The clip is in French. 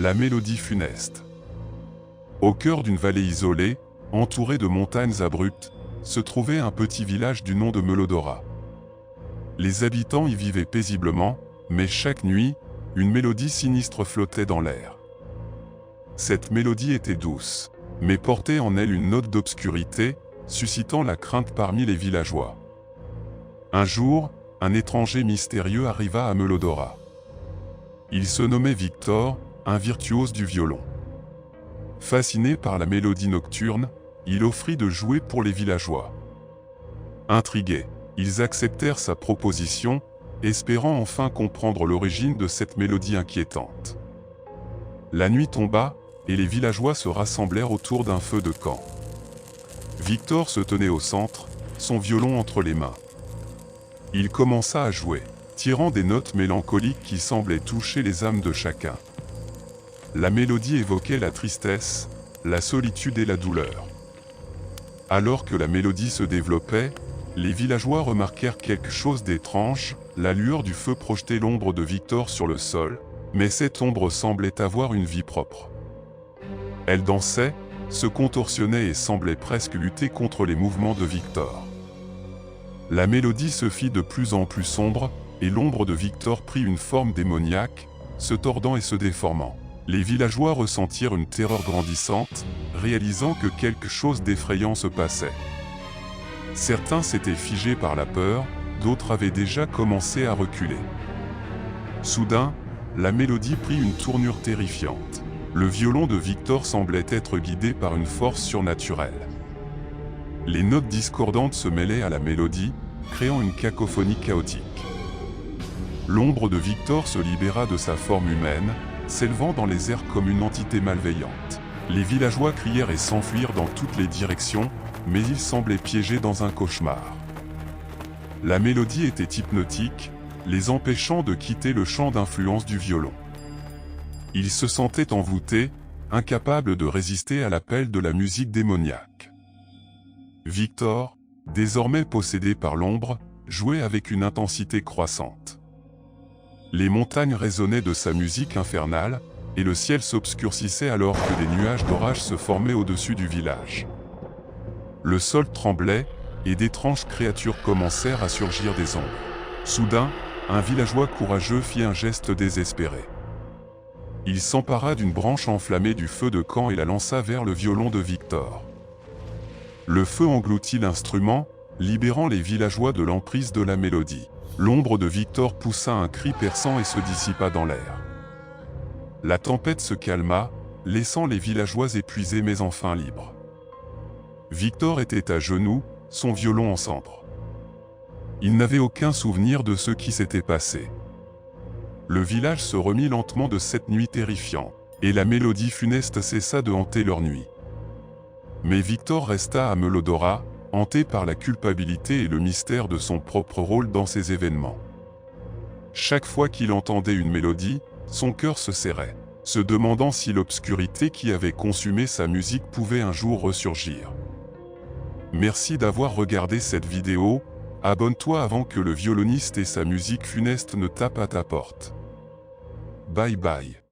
La mélodie funeste. Au cœur d'une vallée isolée, entourée de montagnes abruptes, se trouvait un petit village du nom de Melodora. Les habitants y vivaient paisiblement, mais chaque nuit, une mélodie sinistre flottait dans l'air. Cette mélodie était douce, mais portait en elle une note d'obscurité, suscitant la crainte parmi les villageois. Un jour, un étranger mystérieux arriva à Melodora. Il se nommait Victor, un virtuose du violon. Fasciné par la mélodie nocturne, il offrit de jouer pour les villageois. Intrigués, ils acceptèrent sa proposition, espérant enfin comprendre l'origine de cette mélodie inquiétante. La nuit tomba, et les villageois se rassemblèrent autour d'un feu de camp. Victor se tenait au centre, son violon entre les mains. Il commença à jouer, tirant des notes mélancoliques qui semblaient toucher les âmes de chacun. La mélodie évoquait la tristesse, la solitude et la douleur. Alors que la mélodie se développait, les villageois remarquèrent quelque chose d'étrange. La lueur du feu projetait l'ombre de Victor sur le sol, mais cette ombre semblait avoir une vie propre. Elle dansait, se contorsionnait et semblait presque lutter contre les mouvements de Victor. La mélodie se fit de plus en plus sombre, et l'ombre de Victor prit une forme démoniaque, se tordant et se déformant. Les villageois ressentirent une terreur grandissante, réalisant que quelque chose d'effrayant se passait. Certains s'étaient figés par la peur, d'autres avaient déjà commencé à reculer. Soudain, la mélodie prit une tournure terrifiante. Le violon de Victor semblait être guidé par une force surnaturelle. Les notes discordantes se mêlaient à la mélodie, créant une cacophonie chaotique. L'ombre de Victor se libéra de sa forme humaine, s'élevant dans les airs comme une entité malveillante. Les villageois crièrent et s'enfuirent dans toutes les directions, mais ils semblaient piégés dans un cauchemar. La mélodie était hypnotique, les empêchant de quitter le champ d'influence du violon. Ils se sentaient envoûtés, incapables de résister à l'appel de la musique démoniaque. Victor, désormais possédé par l'ombre, jouait avec une intensité croissante. Les montagnes résonnaient de sa musique infernale, et le ciel s'obscurcissait alors que des nuages d'orage se formaient au-dessus du village. Le sol tremblait, et d'étranges créatures commencèrent à surgir des ombres. Soudain, un villageois courageux fit un geste désespéré. Il s'empara d'une branche enflammée du feu de camp et la lança vers le violon de Victor. Le feu engloutit l'instrument, libérant les villageois de l'emprise de la mélodie. L'ombre de Victor poussa un cri perçant et se dissipa dans l'air. La tempête se calma, laissant les villageois épuisés mais enfin libres. Victor était à genoux, son violon en cendres. Il n'avait aucun souvenir de ce qui s'était passé. Le village se remit lentement de cette nuit terrifiante, et la mélodie funeste cessa de hanter leur nuit. Mais Victor resta à Melodora, hanté par la culpabilité et le mystère de son propre rôle dans ces événements. Chaque fois qu'il entendait une mélodie, son cœur se serrait, se demandant si l'obscurité qui avait consumé sa musique pouvait un jour ressurgir. Merci d'avoir regardé cette vidéo, abonne-toi avant que le violoniste et sa musique funeste ne tapent à ta porte. Bye bye.